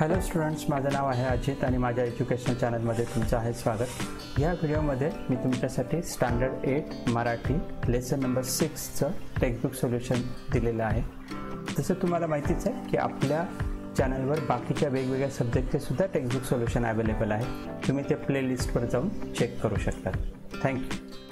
Hello students, माझं नाव आहे अजित आणि माझ्या एज्युकेशनल चॅनलमध्ये तुमचं आहे स्वागत। या व्हिडिओमध्ये मी तुमच्यासाठी स्टँडर्ड 8 मराठी लेसन नंबर 6चं टेक्स्टबुक सोल्युशन दिलेलं आहे। जसं तुम्हाला माहितीच आहे की आपल्या चॅनलवर बाकीच्या वेगवेगळ्या सब्जेक्टचे सुद्धा टेक्स्टबुक सोल्युशन अवेलेबल आहे। तुम्ही ते प्लेलिस्टवर जाऊन चेक करू शकता। थँक्यू।